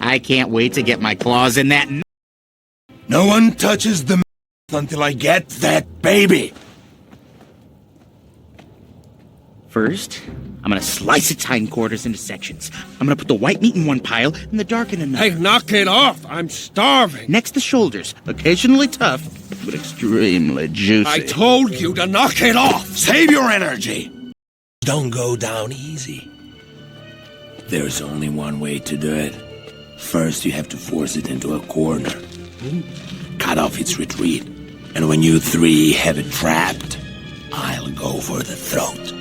I can't wait to get my claws in that. No one touches the until I get that baby. First, I'm gonna slice its hindquarters into sections. I'm gonna put the white meat in one pile and the dark in another. Hey, knock it off! I'm starving! Next, the shoulders. Occasionally tough, but extremely juicy. I told you to knock it off! Save your energy. Don't go down easy. There's only one way to do it. First, you have to force it into a corner. Cut off its retreat. And when you three have it trapped, I'll go for the throat.